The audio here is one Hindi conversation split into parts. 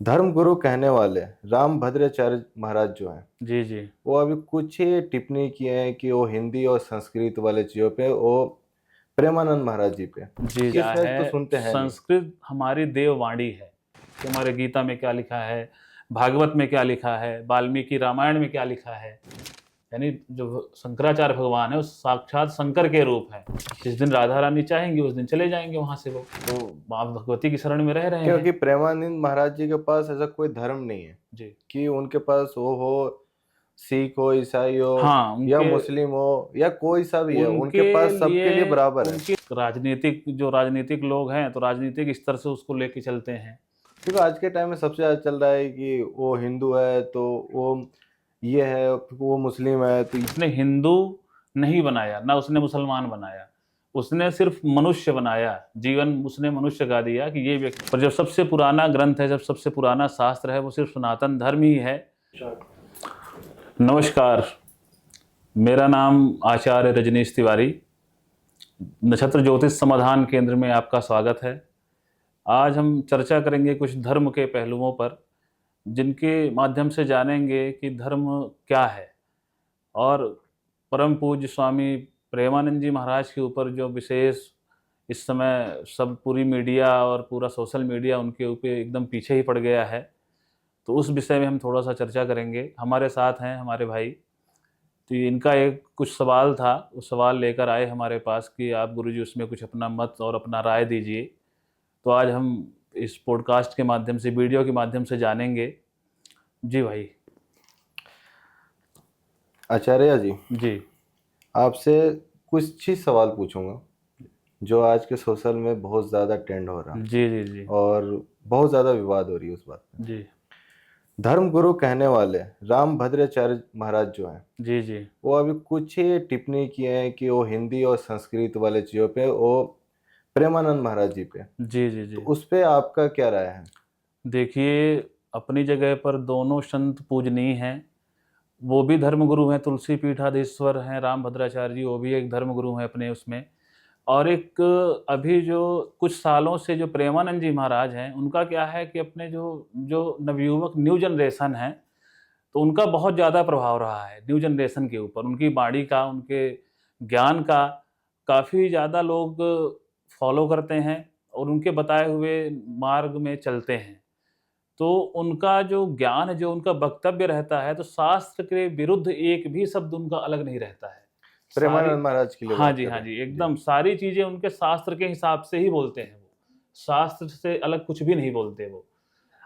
धर्म गुरु कहने वाले रामभद्राचार्य महाराज जो हैं, जी जी। वो अभी कुछ ही टिप्पणी किए हैं कि वो हिंदी और संस्कृत वाले चीजों पे, वो प्रेमानंद महाराज जी पे जी जा इसमें है। तो सुनते हैं नहीं। संस्कृत हमारी देववाणी है कि हमारे गीता में क्या लिखा है, भागवत में क्या लिखा है, वाल्मीकि रामायण में क्या लिखा है। यानी जो शंकराचार्य भगवान है, वो साक्षात शंकर के रूप है। जिस दिन राधा रानी चाहेंगे उस दिन चले जाएंगे वहां से, वो तो माँ भगवती की शरण में रह रहे क्योंकि हैं। प्रेमानंद महाराज जी के पास ऐसा कोई धर्म नहीं है जी। कि उनके पास वो हो, सिख हो, ईसाई हो हाँ, या उनके मुस्लिम हो या कोई सा भी है, उनके उनके पास सबके लिए लिए बराबर है। उनके राजनीतिक लोग हैं तो राजनीतिक स्तर से उसको लेके चलते हैं। क्योंकि आज के टाइम में सबसे ज्यादा चल रहा है कि वो हिंदू है तो वो ये है, वो मुस्लिम है तो उसने हिंदू नहीं बनाया, ना उसने मुसलमान बनाया, उसने सिर्फ मनुष्य बनाया। जीवन उसने मनुष्य का दिया कि ये व्यक्ति, पर जब सबसे पुराना ग्रंथ है, जब सबसे पुराना शास्त्र है, वो सिर्फ सनातन धर्म ही है। नमस्कार, मेरा नाम आचार्य रजनीश तिवारी, नक्षत्र ज्योतिष समाधान केंद्र में आपका स्वागत है। आज हम चर्चा करेंगे कुछ धर्म के पहलुओं पर, जिनके माध्यम से जानेंगे कि धर्म क्या है। और परम पूज्य स्वामी प्रेमानंद जी महाराज के ऊपर जो विशेष इस समय सब पूरी मीडिया और पूरा सोशल मीडिया उनके ऊपर एकदम पीछे ही पड़ गया है, तो उस विषय में हम थोड़ा सा चर्चा करेंगे। हमारे साथ हैं हमारे भाई, तो इनका एक कुछ सवाल था, उस सवाल लेकर आए हमारे पास कि आप गुरुजी उसमें कुछ अपना मत और अपना राय दीजिए। तो आज हम इस पॉडकास्ट के माध्यम से, वीडियो के माध्यम से जानेंगे। जी भाई। आचार्य जी, जी आपसे कुछ ही सवाल पूछूंगा जो आज के सोशल में बहुत ज़्यादा ट्रेंड हो रहा जी जी जी और बहुत ज़्यादा विवाद हो रही है उस बात पे। जी धर्म गुरु कहने वाले रामभद्राचार्य महाराज जो हैं, जी जी वो अभी कुछ ही टिप्पणी किए हैं कि वो हिंदी और संस्कृत वाले चीज़ों पे, वो प्रेमानंद महाराज जी पे, जी जी तो जी। उस पे आपका क्या राय है? देखिए, अपनी जगह पर दोनों संत पूजनीय हैं। वो भी धर्मगुरु हैं, तुलसी पीठाधीश्वर हैं राम भद्राचार्य जी, वो भी एक धर्मगुरु हैं अपने उसमें। और एक अभी जो कुछ सालों से जो प्रेमानंद जी महाराज हैं, उनका क्या है कि अपने जो जो नवयुवक न्यू जनरेशन है, तो उनका बहुत ज़्यादा प्रभाव रहा है न्यू जनरेशन के ऊपर। उनकी वाणी का, उनके ज्ञान का काफ़ी ज़्यादा लोग फॉलो करते हैं और उनके बताए हुए मार्ग में चलते हैं। तो उनका जो ज्ञान है, जो उनका वक्तव्य रहता है, तो शास्त्र के विरुद्ध एक भी शब्द उनका अलग नहीं रहता है। सारी, प्रेमानंद महाराज की लिए हाँ बात जी, कर हाँ रहे जी, हैं जी। एकदम सारी चीज़ें उनके शास्त्र के हिसाब से ही बोलते हैं वो। शास्त्र से अलग कुछ भी नहीं बोलते वो।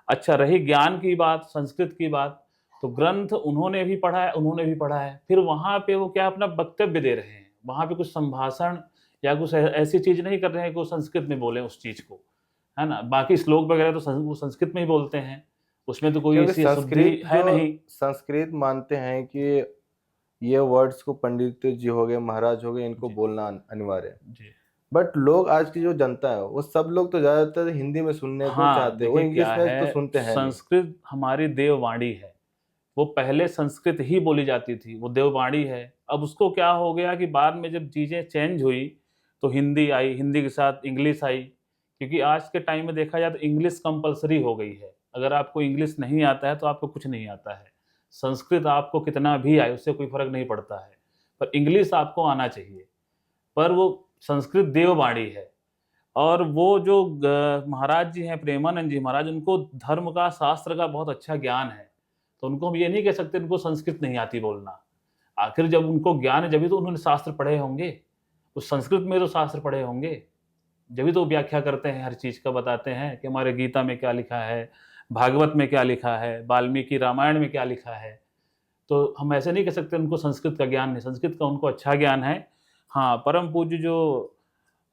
अच्छा, रही ज्ञान की बात, संस्कृत की बात, तो ग्रंथ उन्होंने भी पढ़ा है, उन्होंने भी पढ़ा है। फिर वहाँ पे वो क्या अपना वक्तव्य दे रहे हैं। वहाँ पे कुछ संभाषण या कुछ ऐसी चीज़ नहीं कर रहे हैं कि वो संस्कृत में बोलें उस चीज़ को, है ना? बाकी श्लोक वगैरह तो वो संस्कृत में ही बोलते हैं। उसमें तो कोई क्योंकि ऐसी शुद्धि है नहीं। संस्कृत मानते हैं कि ये वर्ड्स को पंडित जी हो गए, महाराज हो गए, इनको जी, बोलना अनिवार्य है। जी। बट लोग, आज की जो जनता है, वो सब लोग तो ज्यादातर हिंदी में सुनने को हाँ, चाहते हैं, वो देखिए इंग्लिश क्या में तो है, सुनते हैं नहीं। संस्कृत हमारी देववाणी है। वो पहले संस्कृत ही बोली जाती थी, वो देववाणी है। अब उसको क्या हो गया कि बाद में जब चीज़ें चेंज हुई, तो हिंदी आई, हिंदी के साथ इंग्लिश आई। क्योंकि आज के टाइम में देखा जाए तो इंग्लिश कंपलसरी हो गई है। अगर आपको इंग्लिश नहीं आता है तो आपको कुछ नहीं आता है। संस्कृत आपको कितना भी आए उससे कोई फ़र्क नहीं पड़ता है, पर इंग्लिश आपको आना चाहिए। पर वो संस्कृत देववाणी है। और वो जो महाराज जी हैं प्रेमानंद जी महाराज, उनको धर्म का, शास्त्र का बहुत अच्छा ज्ञान है। तो उनको हम ये नहीं कह सकते उनको संस्कृत नहीं आती बोलना। आखिर जब उनको ज्ञान है, जब तो उन्होंने शास्त्र पढ़े होंगे, उस संस्कृत में तो शास्त्र पढ़े होंगे, जब तो व्याख्या करते हैं, हर चीज़ का बताते हैं कि हमारे गीता में क्या लिखा है, भागवत में क्या लिखा है, वाल्मीकि रामायण में क्या लिखा है। तो हम ऐसे नहीं कह सकते उनको संस्कृत का ज्ञान नहीं, संस्कृत का उनको अच्छा ज्ञान है। हाँ, परम पूज्य जो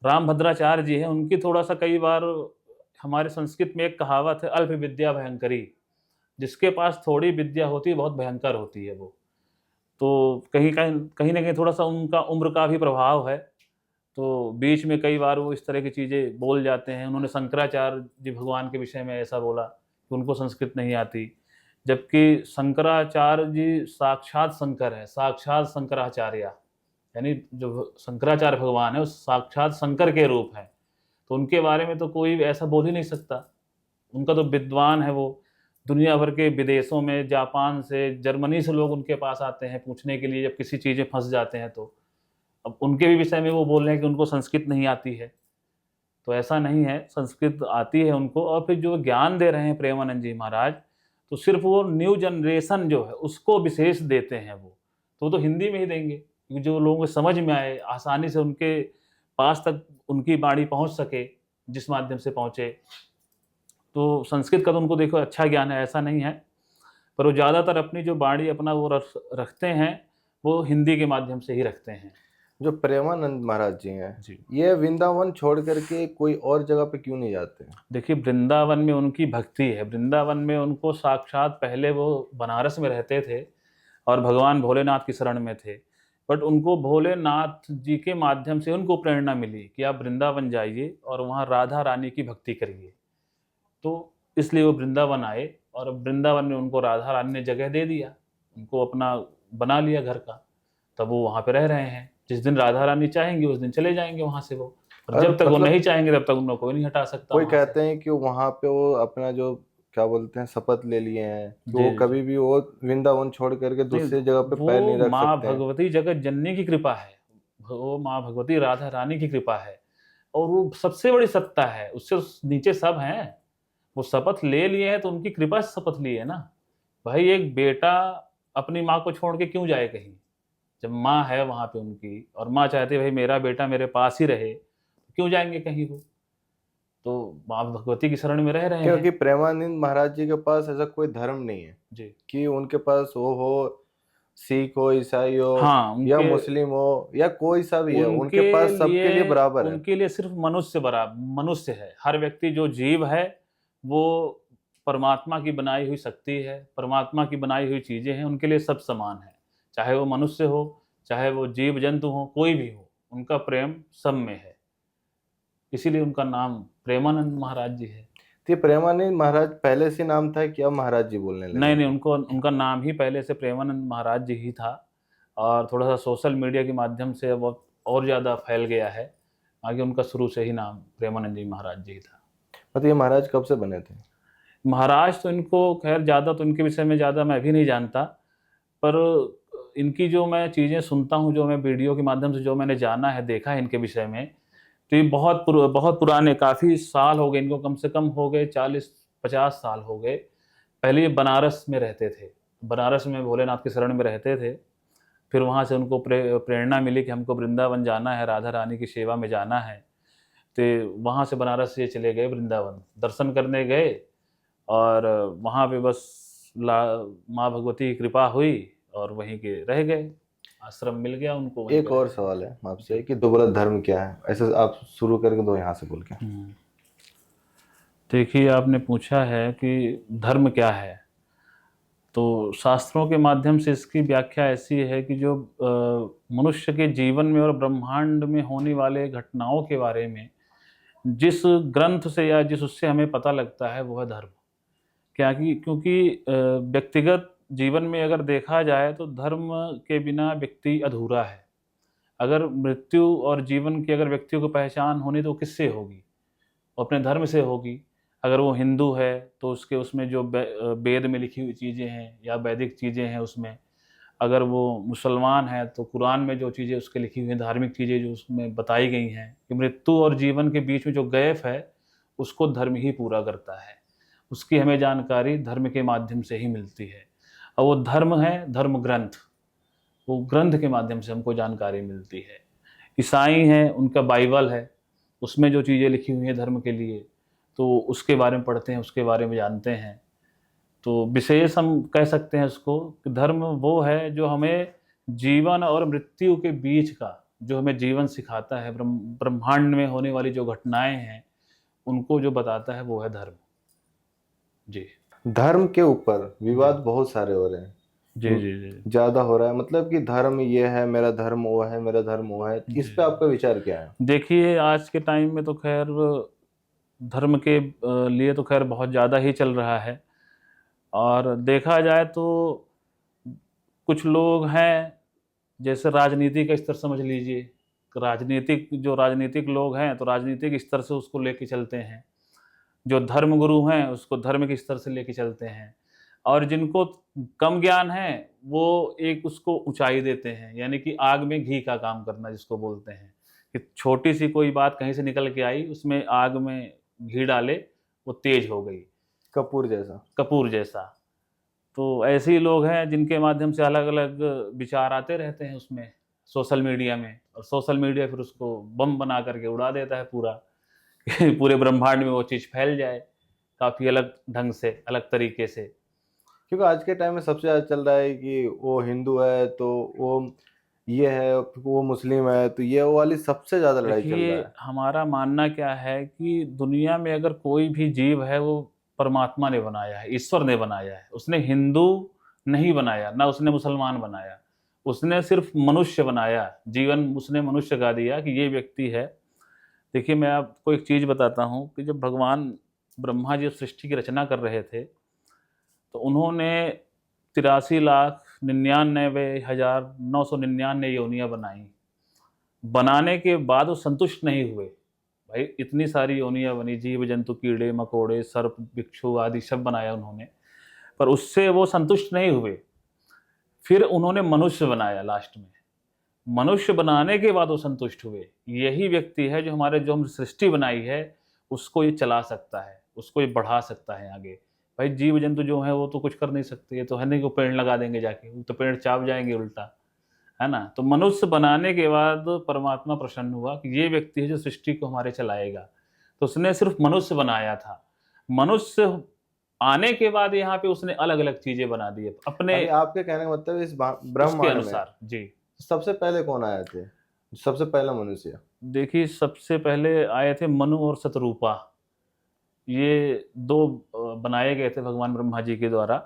रामभद्राचार्य जी हैं, उनकी थोड़ा-सा कई बार, हमारे संस्कृत में एक कहावत है, अल्प विद्या भयंकरी। जिसके पास थोड़ी विद्या होती है, बहुत भयंकर होती है वो। तो कहीं न कहीं थोड़ा-सा उनका उम्र का भी प्रभाव है। तो बीच में कई बार वो इस तरह की चीज़ें बोल जाते हैं। उन्होंने शंकराचार्य जी भगवान के विषय में ऐसा बोला कि उनको संस्कृत नहीं आती। जबकि शंकराचार्य जी साक्षात शंकर हैं, साक्षात शंकराचार्य। यानी जो शंकराचार्य भगवान है, वो साक्षात शंकर के रूप हैं। तो उनके बारे में तो कोई ऐसा बोल ही नहीं सकता। उनका तो विद्वान है वो। दुनिया भर के विदेशों में, जापान से, जर्मनी से लोग उनके पास आते हैं पूछने के लिए, जब किसी चीज़ में फंस जाते हैं तो। अब उनके भी विषय में वो बोल रहे हैं कि उनको संस्कृत नहीं आती है, तो ऐसा नहीं है, संस्कृत आती है उनको। और फिर जो ज्ञान दे रहे हैं प्रेमानंद जी महाराज, तो सिर्फ वो न्यू जनरेशन जो है उसको विशेष देते हैं वो तो हिंदी में ही देंगे, क्योंकि जो लोगों को समझ में आए, आसानी से उनके पास तक उनकी वाणी पहुंच सके, जिस माध्यम से पहुंचे। तो संस्कृत का तो उनको देखो अच्छा ज्ञान है, ऐसा नहीं है, पर वो ज़्यादातर अपनी जो वाणी अपना वो रखते हैं, वो हिंदी के माध्यम से ही रखते हैं। जो प्रेमानंद महाराज जी हैं, जी, ये वृंदावन छोड़ करके कोई और जगह पे क्यों नहीं जाते? देखिए वृंदावन में उनकी भक्ति है, वृंदावन में उनको साक्षात, पहले वो बनारस में रहते थे और भगवान भोलेनाथ की शरण में थे, बट उनको भोलेनाथ जी के माध्यम से उनको प्रेरणा मिली कि आप वृंदावन जाइए और वहाँ राधा रानी की भक्ति करिए। तो इसलिए वो वृंदावन आए और वृंदावन में उनको राधा रानी ने जगह दे दिया, उनको अपना बना लिया घर का, तब वो वहाँ पे रह रहे हैं। जिस दिन राधा रानी चाहेंगे उस दिन चले जाएंगे वहाँ से वो, और जब तक वो नहीं चाहेंगे तब तक उनको कोई नहीं हटा सकता। कोई कहते हैं कि वहाँ पे वो अपना जो क्या बोलते हैं शपथ ले लिए हैं कि वो जी, कभी भी वो वृंदावन छोड़ करके दूसरी जगह पे पैर नहीं रख माँ सकते हैं। भगवती जगत जननी की कृपा है, वो माँ भगवती राधा रानी की कृपा है, और वो सबसे बड़ी सत्ता है, उससे नीचे सब हैं। वो शपथ ले लिए हैं तो उनकी कृपा से शपथ लिए है ना। भाई एक बेटा अपनी माँ को छोड़ के क्यों जाए कहीं, जब माँ है वहाँ पे उनकी, और माँ चाहती है भाई मेरा बेटा मेरे पास ही रहे, क्यों जाएंगे कहीं वो। तो माँ भगवती की शरण में रह रहे हैं। क्योंकि प्रेमानंद महाराज जी के पास ऐसा कोई धर्म नहीं है जी, कि उनके पास वो हो, सिख हो, ईसाई हो, हाँ, या मुस्लिम हो, या कोई सा भी है, उनके पास सबके लिए बराबर है। उनके लिए सिर्फ मनुष्य बराबर, मनुष्य है। हर व्यक्ति जो जीव है वो परमात्मा की बनाई हुई शक्ति है, परमात्मा की बनाई हुई चीजें हैं, उनके लिए सब समान है। चाहे वो मनुष्य हो, चाहे वो जीव जंतु हो, कोई भी हो, उनका प्रेम सब में है। इसीलिए उनका नाम प्रेमानंद महाराज जी है। तो ये प्रेमानंद महाराज पहले से नाम था कि अब महाराज जी बोलने लगे? नहीं, उनको उनका नाम ही पहले से प्रेमानंद महाराज जी ही था, और थोड़ा सा सोशल मीडिया के माध्यम से वो और ज़्यादा फैल गया है। आगे उनका शुरू से ही नाम प्रेमानंद जी महाराज जी था। मतलब ये महाराज कब से बने थे? महाराज तो इनको खैर ज़्यादा तो इनके विषय में ज़्यादा मैं भी नहीं जानता, पर इनकी जो मैं चीज़ें सुनता हूँ, जो मैं वीडियो के माध्यम से जो मैंने जाना है, देखा है इनके विषय में, तो ये बहुत पुराने, काफ़ी साल हो गए इनको, कम से कम हो गए 40-50 साल हो गए। पहले ये बनारस में रहते थे, बनारस में भोलेनाथ की शरण में रहते थे। फिर वहाँ से उनको प्रेरणा मिली कि हमको वृंदावन जाना है, राधा रानी की सेवा में जाना है। तो वहाँ से बनारस से चले गए वृंदावन, दर्शन करने गए, और वहाँ पे बस माँ भगवती की कृपा हुई और वहीं के रह गए, आश्रम मिल गया उनको। एक और सवाल है आपसे कि दुर्लभ धर्म क्या है, ऐसे आप शुरू करके दो यहाँ से बोल के। देखिए आपने पूछा है कि धर्म क्या है, तो शास्त्रों के माध्यम से इसकी व्याख्या ऐसी है कि जो मनुष्य के जीवन में और ब्रह्मांड में होने वाले घटनाओं के बारे में जिस ग्रंथ से या जिस उससे हमें पता लगता है वो है धर्म। क्योंकि व्यक्तिगत जीवन में अगर देखा जाए तो धर्म के बिना व्यक्ति अधूरा है। अगर मृत्यु और जीवन की अगर व्यक्तियों को पहचान होनी तो किससे होगी, वो अपने धर्म से होगी। अगर वो हिंदू है तो उसमें जो वेद में लिखी हुई चीज़ें हैं या वैदिक चीज़ें हैं उसमें, अगर वो मुसलमान है तो कुरान में जो चीज़ें उसके लिखी हुई हैं, धार्मिक चीज़ें जो उसमें बताई गई हैं कि मृत्यु और जीवन के बीच में जो गैप है उसको धर्म ही पूरा करता है। उसकी हमें जानकारी धर्म के माध्यम से ही मिलती है, और वो धर्म है धर्म ग्रंथ, वो ग्रंथ के माध्यम से हमको जानकारी मिलती है। ईसाई हैं, उनका बाइबल है, उसमें जो चीज़ें लिखी हुई हैं धर्म के लिए, तो उसके बारे में पढ़ते हैं, उसके बारे में जानते हैं। तो विशेष हम कह सकते हैं उसको कि धर्म वो है जो हमें जीवन और मृत्यु के बीच का, जो हमें जीवन सिखाता है, ब्रह्मांड में होने वाली जो घटनाएं हैं उनको जो बताता है वो है धर्म। जी, धर्म के ऊपर विवाद बहुत सारे हो रहे हैं। जी जी जी ज्यादा हो रहा है, मतलब कि धर्म ये है, मेरा धर्म वो है, मेरा धर्म वो है, इस पे आपका विचार क्या है? देखिए आज के टाइम में तो खैर धर्म के लिए तो खैर बहुत ज़्यादा ही चल रहा है, और देखा जाए तो कुछ लोग हैं, जैसे राजनीति का स्तर समझ लीजिए, राजनीतिक लोग हैं तो राजनीतिक स्तर से उसको लेके चलते हैं। जो धर्म गुरु हैं उसको धर्म के स्तर से लेके चलते हैं, और जिनको कम ज्ञान है वो एक उसको ऊंचाई देते हैं, यानी कि आग में घी का काम करना जिसको बोलते हैं, कि छोटी सी कोई बात कहीं से निकल के आई, उसमें आग में घी डाले वो तेज हो गई, कपूर जैसा। तो ऐसे ही लोग हैं जिनके माध्यम से अलग अलग विचार आते रहते हैं उसमें सोशल मीडिया में, और सोशल मीडिया फिर उसको बम बना करके उड़ा देता है पूरा कि पूरे ब्रह्मांड में वो चीज़ फैल जाए काफ़ी अलग ढंग से, अलग तरीके से। क्योंकि आज के टाइम में सबसे ज़्यादा चल रहा है कि वो हिंदू है तो वो ये है, वो मुस्लिम है तो ये, वो वाली सबसे ज़्यादा लड़ाई चल रहा देखिए, है। हमारा मानना क्या है कि दुनिया में अगर कोई भी जीव है वो परमात्मा ने बनाया है, ईश्वर ने बनाया है। उसने हिंदू नहीं बनाया, ना उसने मुसलमान बनाया, उसने सिर्फ मनुष्य बनाया। जीवन उसने मनुष्य का दिया कि ये व्यक्ति है। देखिए, मैं आपको एक चीज़ बताता हूँ कि जब भगवान ब्रह्मा जी सृष्टि की रचना कर रहे थे तो उन्होंने 83,99,999 योनियाँ बनाई। बनाने के बाद वो संतुष्ट नहीं हुए। भाई इतनी सारी योनियाँ बनी, जीव जंतु, कीड़े मकोड़े, सर्प, बिच्छू आदि सब बनाया उन्होंने, पर उससे वो संतुष्ट नहीं हुए। फिर उन्होंने मनुष्य बनाया लास्ट में। मनुष्य बनाने के बाद वो संतुष्ट हुए। यही व्यक्ति है जो हम सृष्टि बनाई है उसको ये चला सकता है, उसको ये बढ़ा सकता है आगे। भाई जीव जंतु जो है वो तो कुछ कर नहीं सकते, ये तो है नहीं कि पेड़ लगा देंगे जाके, वो तो पेड़ चाप जाएंगे उल्टा, है ना। तो मनुष्य बनाने के बाद परमात्मा प्रसन्न हुआ कि ये व्यक्ति है जो सृष्टि को हमारे चलाएगा। तो उसने सिर्फ मनुष्य बनाया था। मनुष्य आने के बाद यहाँ पे उसने अलग अलग चीजें बना दी अपने अभी आपके कहने का मतलब इस उसके ब्रह्मांड में अनुसार। जी, सबसे पहले कौन आए थे, सबसे पहला मनुष्य? देखिए, सबसे पहले आए थे मनु और शतरूपा। ये दो बनाए गए थे भगवान ब्रह्मा जी के द्वारा,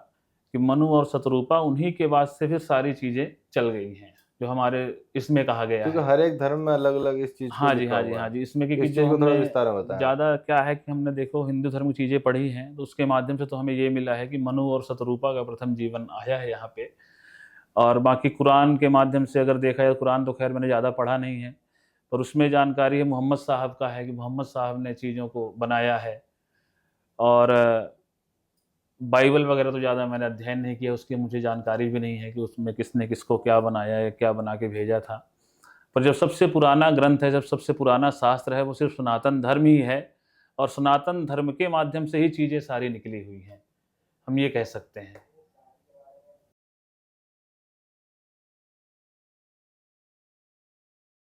कि मनु और शतरूपा, उन्हीं के बाद से फिर सारी चीजें चल गई हैं जो हमारे इसमें कहा गया क्योंकि है। हर एक धर्म में अलग अलग इस चीज को हाँ जी, लिखा हाँ जी, हुआ हाँ है। जी, इसमें कि इस जो चीज को थोड़ा हमने विस्तार में बताया। ज़्यादा क्या है कि हमने देखो हिंदू धर्म की चीज़ें पढ़ी हैं, तो उसके माध्यम से तो हमें ये मिला है कि मनु और शतरूपा का प्रथम जीवन आया है यहाँ पे। और बाकी कुरान के माध्यम से अगर देखा जाए, कुरान तो खैर मैंने ज़्यादा पढ़ा नहीं है, पर उसमें जानकारी है मोहम्मद साहब का है कि मोहम्मद साहब ने चीज़ों को बनाया है। और बाइबल वगैरह तो ज़्यादा मैंने अध्ययन नहीं किया, उसकी मुझे जानकारी भी नहीं है कि उसमें किसने किसको क्या बनाया है, क्या बना के भेजा था। पर जब सबसे पुराना ग्रंथ है, जब सबसे पुराना शास्त्र है, वो सिर्फ सनातन धर्म ही है, और सनातन धर्म के माध्यम से ही चीज़ें सारी निकली हुई हैं, हम ये कह सकते हैं।